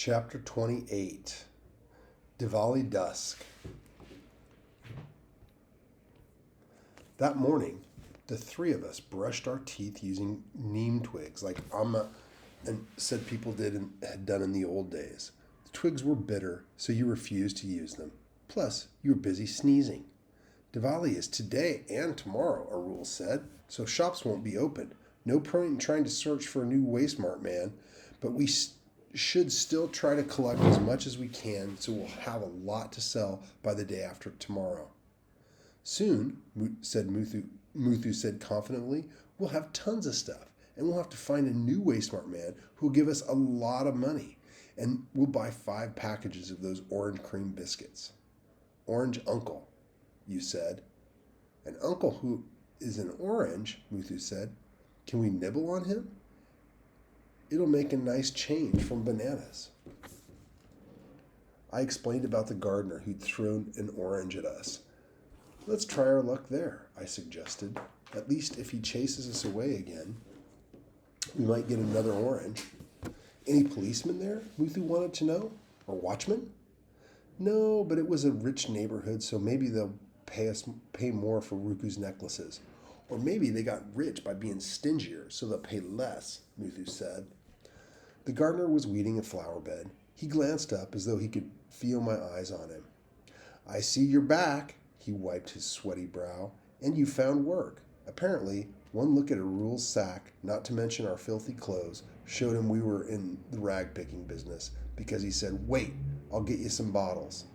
Chapter 28 Diwali Dusk. That morning, the three of us brushed our teeth using neem twigs like Amma and said people had done in the old days. The twigs were bitter, so you refused to use them. Plus, you were busy sneezing. Diwali is today and tomorrow, Arul said, so shops won't be open. No point in trying to search for a new Wastmart man, but we should still try to collect as much as we can so we'll have a lot to sell by the day after tomorrow. Soon, Muthu said confidently, we'll have tons of stuff, and we'll have to find a new Wastmart man who'll give us a lot of money, and we'll buy 5 packages of those orange cream biscuits. Orange Uncle, you said. An uncle who is an orange, Muthu said. Can we nibble on him? It'll make a nice change from bananas. I explained about the gardener who'd thrown an orange at us. Let's try our luck there, I suggested. At least if he chases us away again, we might get another orange. Any policemen there? Muthu wanted to know. Or watchmen? No, but it was a rich neighborhood, so maybe they'll pay more for Ruku's necklaces. Or maybe they got rich by being stingier, so they'll pay less, Muthu said. The gardener was weeding a flower bed. He glanced up as though he could feel my eyes on him. I see you're back, he wiped his sweaty brow, and you found work. Apparently, one look at Arul's sack, not to mention our filthy clothes, showed him we were in the rag-picking business, because he said, Wait, I'll get you some bottles.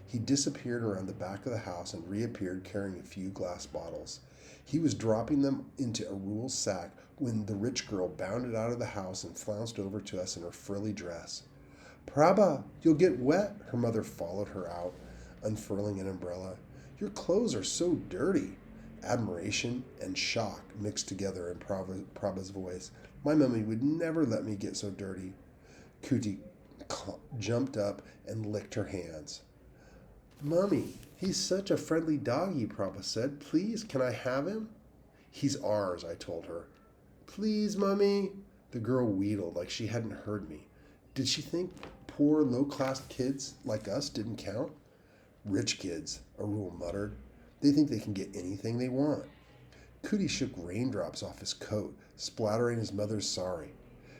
He disappeared around the back of the house and reappeared carrying a few glass bottles. He was dropping them into Arul's sack when the rich girl bounded out of the house and flounced over to us in her frilly dress. Prabha, you'll get wet, her mother followed her out, unfurling an umbrella. Your clothes are so dirty. Admiration and shock mixed together in Prabha's voice. My mummy would never let me get so dirty. Kuti jumped up and licked her hands. Mummy, he's such a friendly doggy, Prabha said. Please, can I have him? He's ours, I told her. Please, Mummy. The girl wheedled like she hadn't heard me. Did she think poor, low-class kids like us didn't count? Rich kids, Arul muttered. They think they can get anything they want. Kuti shook raindrops off his coat, splattering his mother's sari.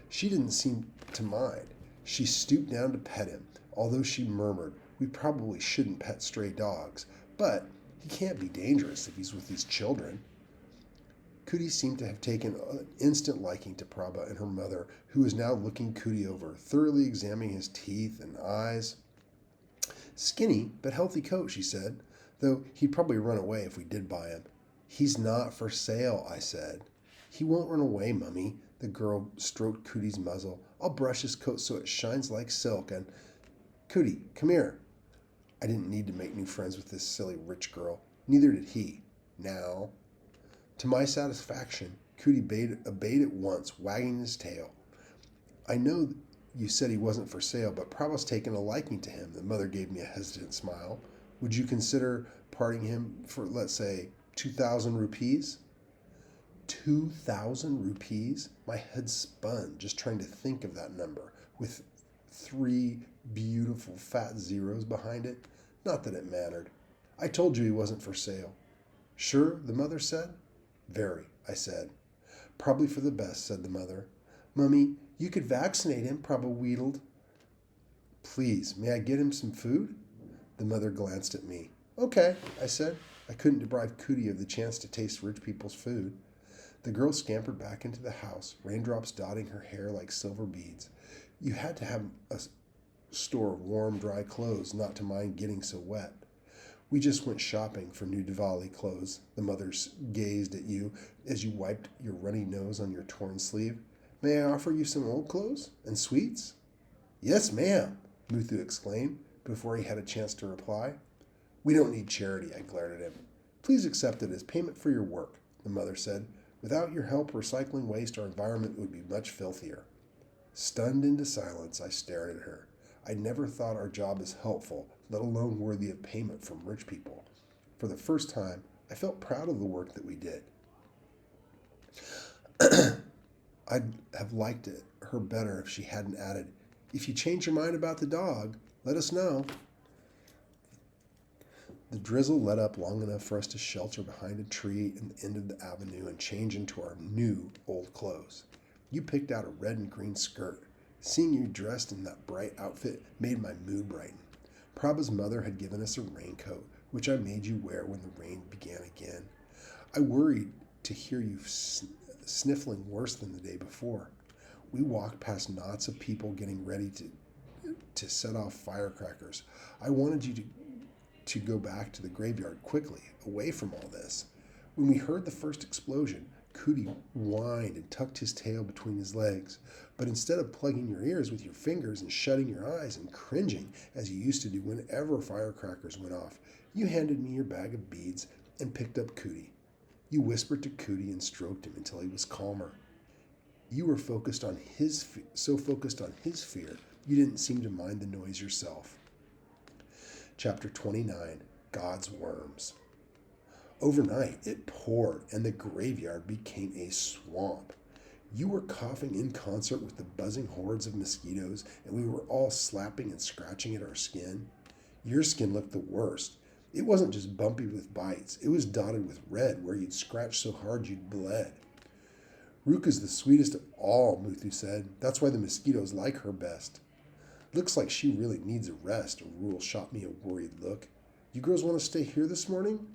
She didn't seem to mind. She stooped down to pet him, although she murmured, we probably shouldn't pet stray dogs, but he can't be dangerous if he's with these children. Kuti seemed to have taken an instant liking to Prabha and her mother, who was now looking Kuti over, thoroughly examining his teeth and eyes. Skinny, but healthy coat, she said, though he'd probably run away if we did buy him. He's not for sale, I said. He won't run away, Mummy. The girl stroked Kuti's muzzle. I'll brush his coat so it shines like silk and... Kuti, come here. I didn't need to make new friends with this silly rich girl. Neither did he. Now... To my satisfaction, Kuti obeyed at once, wagging his tail. I know you said he wasn't for sale, but Prabha's taken a liking to him. The mother gave me a hesitant smile. Would you consider parting him for, let's say, 2,000 rupees? 2,000 rupees? My head spun just trying to think of that number, with 3 beautiful fat zeros behind it. Not that it mattered. I told you he wasn't for sale. Sure, the mother said. Very, I said. Probably for the best, said the mother. Mummy, you could vaccinate him, Prabha wheedled. Please, may I get him some food? The mother glanced at me. Okay, I said. I couldn't deprive Kuti of the chance to taste rich people's food. The girl scampered back into the house, raindrops dotting her hair like silver beads. You had to have a store of warm, dry clothes not to mind getting so wet. We just went shopping for new Diwali clothes. The mother gazed at you as you wiped your runny nose on your torn sleeve. May I offer you some old clothes and sweets? Yes, ma'am, Muthu exclaimed before he had a chance to reply. We don't need charity, I glared at him. Please accept it as payment for your work, the mother said. Without your help recycling waste, our environment would be much filthier. Stunned into silence, I stared at her. I never thought our job as helpful, let alone worthy of payment from rich people. For the first time, I felt proud of the work that we did. I'd have liked her better if she hadn't added, If you change your mind about the dog, let us know. The drizzle let up long enough for us to shelter behind a tree in the end of the avenue and change into our new old clothes. You picked out a red and green skirt. Seeing you dressed in that bright outfit made my mood brighten. Prabha's mother had given us a raincoat, which I made you wear when the rain began again. I worried to hear you sniffling worse than the day before. We walked past knots of people getting ready to set off firecrackers. I wanted you to go back to the graveyard quickly, away from all this. When we heard the first explosion, Cootie whined and tucked his tail between his legs. But instead of plugging your ears with your fingers and shutting your eyes and cringing, as you used to do whenever firecrackers went off, you handed me your bag of beads and picked up Cootie. You whispered to Cootie and stroked him until he was calmer. You were so focused on his fear, you didn't seem to mind the noise yourself. Chapter 29, God's Worms. Overnight, it poured, and the graveyard became a swamp. You were coughing in concert with the buzzing hordes of mosquitoes, and we were all slapping and scratching at our skin. Your skin looked the worst. It wasn't just bumpy with bites. It was dotted with red where you'd scratched so hard you'd bled. Ruku's the sweetest of all, Muthu said. That's why the mosquitoes like her best. Looks like she really needs a rest, Rule shot me a worried look. You girls want to stay here this morning?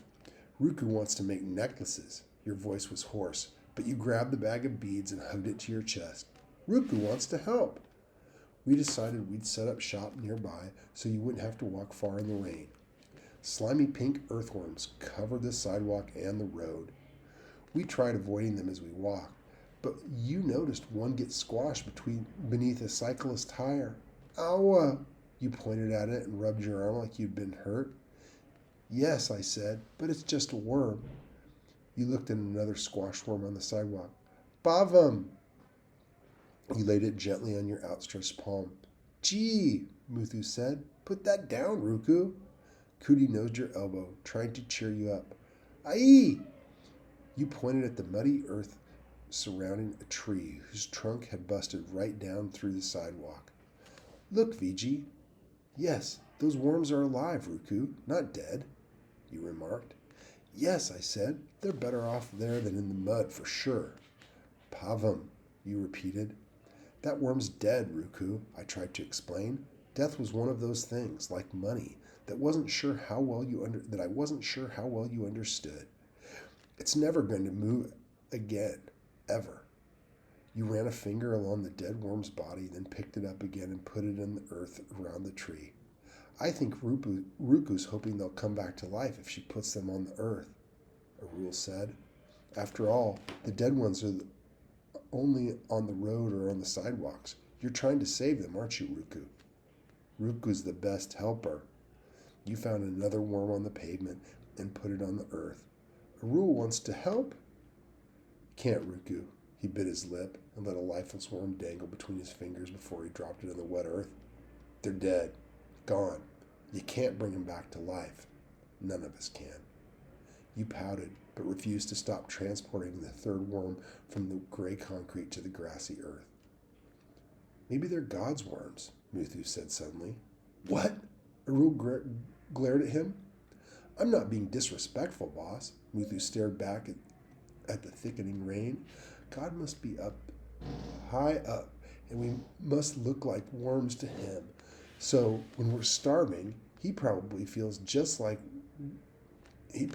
Ruku wants to make necklaces. Your voice was hoarse, but you grabbed the bag of beads and hugged it to your chest. Ruku wants to help. We decided we'd set up shop nearby so you wouldn't have to walk far in the rain. Slimy pink earthworms covered the sidewalk and the road. We tried avoiding them as we walked, but you noticed one get squashed beneath a cyclist's tire. Ow! You pointed at it and rubbed your arm like you'd been hurt. Yes, I said, but it's just a worm. You looked at another squash worm on the sidewalk. Bavam! You laid it gently on your outstretched palm. Gee, Muthu said. Put that down, Ruku. Cootie nosed your elbow, trying to cheer you up. Aye! You pointed at the muddy earth surrounding a tree whose trunk had busted right down through the sidewalk. Look, Viji. Yes, those worms are alive, Ruku, not dead, you remarked. Yes, I said. They're better off there than in the mud, for sure. Pavam, you repeated. That worm's dead, Ruku, I tried to explain. Death was one of those things, like money, that I wasn't sure how well you understood. It's never going to move again, ever. You ran a finger along the dead worm's body, then picked it up again and put it in the earth around the tree. I think Ruku's hoping they'll come back to life if she puts them on the earth, Arul said. After all, the dead ones are only on the road or on the sidewalks. You're trying to save them, aren't you, Ruku? Ruku's the best helper. You found another worm on the pavement and put it on the earth. Arul wants to help? Can't, Ruku. He bit his lip and let a lifeless worm dangle between his fingers before he dropped it in the wet earth. They're dead. Gone. You can't bring them back to life. None of us can. You pouted, but refused to stop transporting the third worm from the gray concrete to the grassy earth. Maybe they're God's worms, Muthu said suddenly. What? Arul glared at him. I'm not being disrespectful, boss. Muthu stared back at the thickening rain. God must be up, high up, and we must look like worms to him. So when we're starving, he probably feels just like we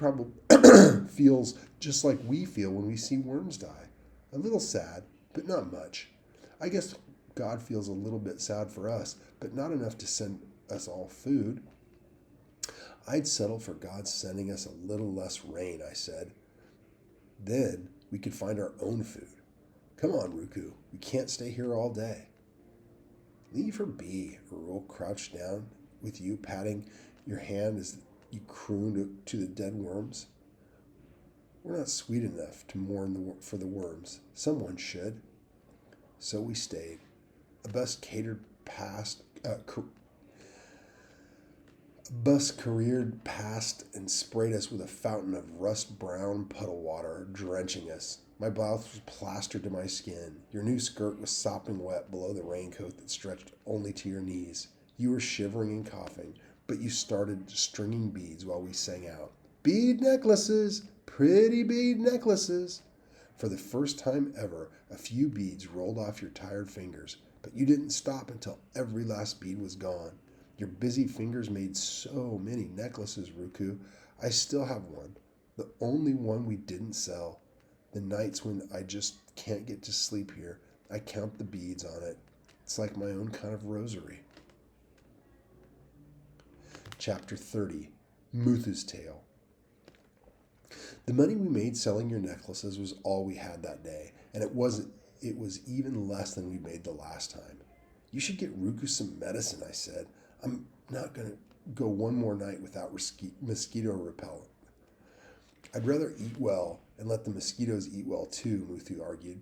feel when we see worms die. A little sad, but not much. I guess God feels a little bit sad for us, but not enough to send us all food. I'd settle for God sending us a little less rain, I said. Then we could find our own food. Come on, Ruku. We can't stay here all day. Leave her be. Arul crouched down with you, patting your hand as you crooned to the dead worms. We're not sweet enough to mourn for the worms. Someone should. So we stayed. A bus careered past and sprayed us with a fountain of rust-brown puddle water, drenching us. My blouse was plastered to my skin. Your new skirt was sopping wet below the raincoat that stretched only to your knees. You were shivering and coughing, but you started stringing beads while we sang out, "Bead necklaces! Pretty bead necklaces!" For the first time ever, a few beads rolled off your tired fingers, but you didn't stop until every last bead was gone. Your busy fingers made so many necklaces, Ruku. I still have one, the only one we didn't sell. The nights when I just can't get to sleep here, I count the beads on it. It's like my own kind of rosary. Chapter 30, Muthu's Tale. The money we made selling your necklaces was all we had that day, and it was even less than we made the last time. You should get Ruku some medicine, I said. I'm not going to go one more night without mosquito repellent. I'd rather eat well and let the mosquitoes eat well too, Muthu argued.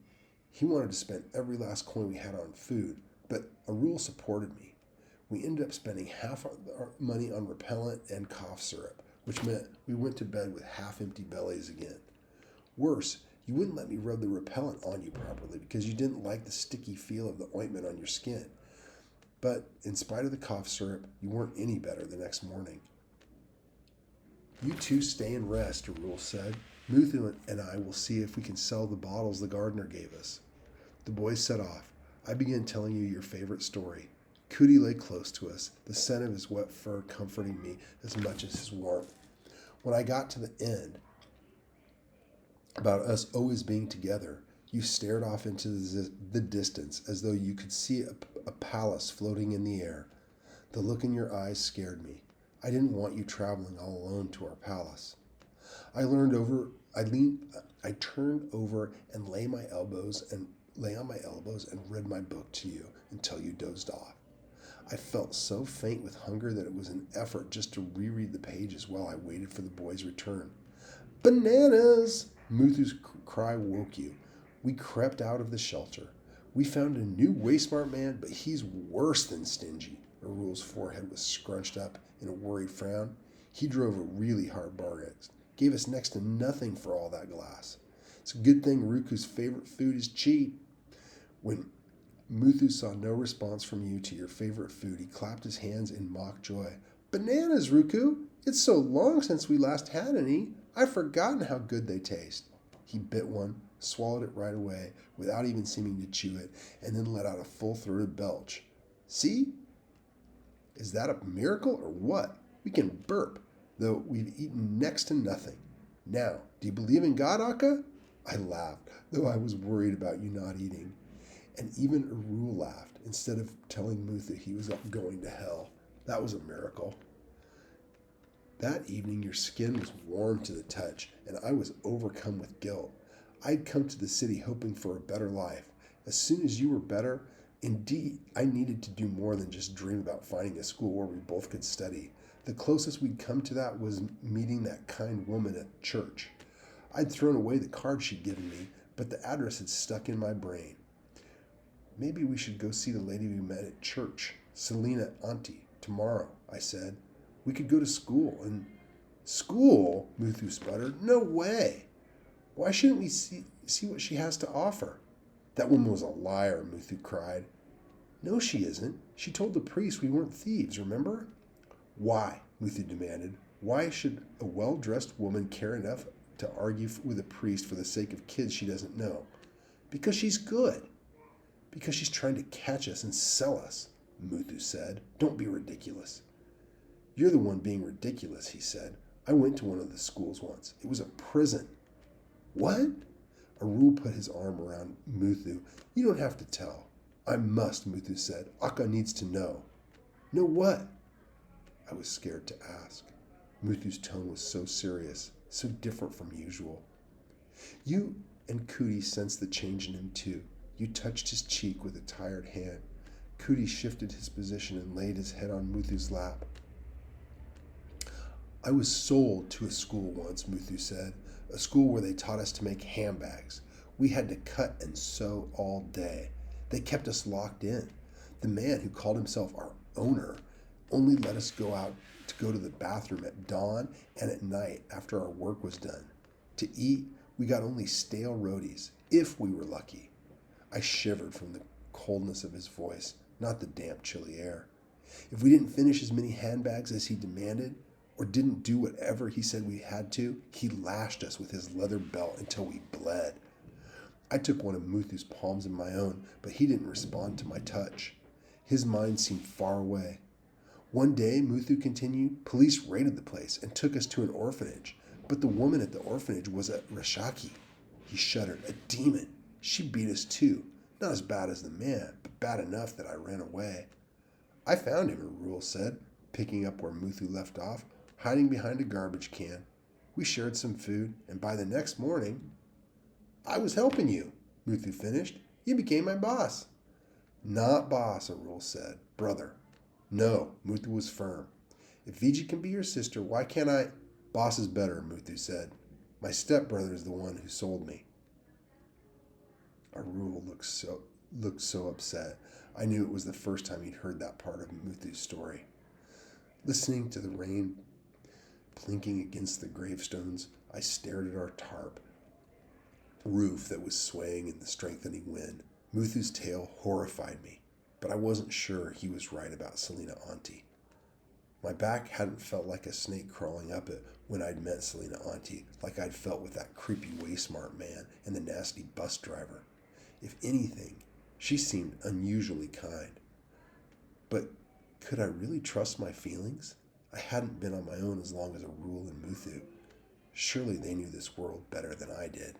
He wanted to spend every last coin we had on food, but Arul supported me. We ended up spending half our money on repellent and cough syrup, which meant we went to bed with half-empty bellies again. Worse, you wouldn't let me rub the repellent on you properly because you didn't like the sticky feel of the ointment on your skin. But in spite of the cough syrup, you weren't any better the next morning. You two stay and rest, Arul said. Muthu and I will see if we can sell the bottles the gardener gave us. The boys set off. I began telling you your favorite story. Cootie lay close to us, the scent of his wet fur comforting me as much as his warmth. When I got to the end, about us always being together, you stared off into the distance as though you could see a palace floating in the air. The look in your eyes scared me. I didn't want you traveling all alone to our palace. I turned over and lay on my elbows and read my book to you until you dozed off. I felt so faint with hunger that it was an effort just to reread the pages while I waited for the boys' return. Bananas! Muthu's cry woke you. We crept out of the shelter. We found a new Waysmart man, but he's worse than stingy. Arul's forehead was scrunched up in a worried frown. He drove a really hard bargain. Gave us next to nothing for all that glass. It's a good thing Ruku's favorite food is cheap. When Muthu saw no response from you to your favorite food, he clapped his hands in mock joy. Bananas, Ruku! It's so long since we last had any. I've forgotten how good they taste. He bit one, swallowed it right away, without even seeming to chew it, and then let out a full-throated belch. See? Is that a miracle or what? We can burp, though we've eaten next to nothing. Now, do you believe in God, Akka? I laughed, though I was worried about you not eating. And even Arul laughed, instead of telling Muthu he was going to hell. That was a miracle. That evening your skin was warm to the touch, and I was overcome with guilt. I'd come to the city hoping for a better life. As soon as you were better, indeed, I needed to do more than just dream about finding a school where we both could study. The closest we'd come to that was meeting that kind woman at church. I'd thrown away the card she'd given me, but the address had stuck in my brain. Maybe we should go see the lady we met at church, Selina Auntie, tomorrow, I said. We could go to school and... School? Muthu sputtered. No way. Why shouldn't we see what she has to offer? That woman was a liar, Muthu cried. No, she isn't. She told the priest we weren't thieves, remember? Why? Muthu demanded. Why should a well-dressed woman care enough to argue with a priest for the sake of kids she doesn't know? Because she's good. Because she's trying to catch us and sell us, Muthu said. Don't be ridiculous. You're the one being ridiculous, he said. I went to one of the schools once. It was a prison. What? Arul put his arm around Muthu. You don't have to tell. I must, Muthu said. Akka needs to know. Know what? I was scared to ask. Muthu's tone was so serious, so different from usual. You and Cootie sensed the change in him too. You touched his cheek with a tired hand. Cootie shifted his position and laid his head on Muthu's lap. I was sold to a school once, Muthu said. A school where they taught us to make handbags. We had to cut and sew all day. They kept us locked in. The man who called himself our owner only let us go to the bathroom at dawn and at night after our work was done. To eat, We got only stale roadies, if we were lucky. I shivered from the coldness of his voice, not the damp, chilly air. If we didn't finish as many handbags as he demanded, or didn't do whatever he said we had to, he lashed us with his leather belt until we bled. I took one of Muthu's palms in my own, but he didn't respond to my touch. His mind seemed far away. One day, Muthu continued, police raided the place and took us to an orphanage, but the woman at the orphanage was a Rashaki. He shuddered. A demon. She beat us too. Not as bad as the man, but bad enough that I ran away. I found him, Arul said, picking up where Muthu left off, hiding behind a garbage can. We shared some food, and by the next morning, I was helping you, Muthu finished. You became my boss. Not boss, Arul said. Brother. No, Muthu was firm. If Viji can be your sister, why can't I? Boss is better, Muthu said. My stepbrother is the one who sold me. Arul looked so upset. I knew it was the first time he'd heard that part of Muthu's story. Listening to the rain plinking against the gravestones, I stared at our tarp roof that was swaying in the strengthening wind. Muthu's tale horrified me, but I wasn't sure he was right about Selina Auntie. My back hadn't felt like a snake crawling up it when I'd met Selina Auntie, like I'd felt with that creepy Waysmart man and the nasty bus driver. If anything, she seemed unusually kind. But could I really trust my feelings? I hadn't been on my own as long as Arul and Muthu. Surely they knew this world better than I did.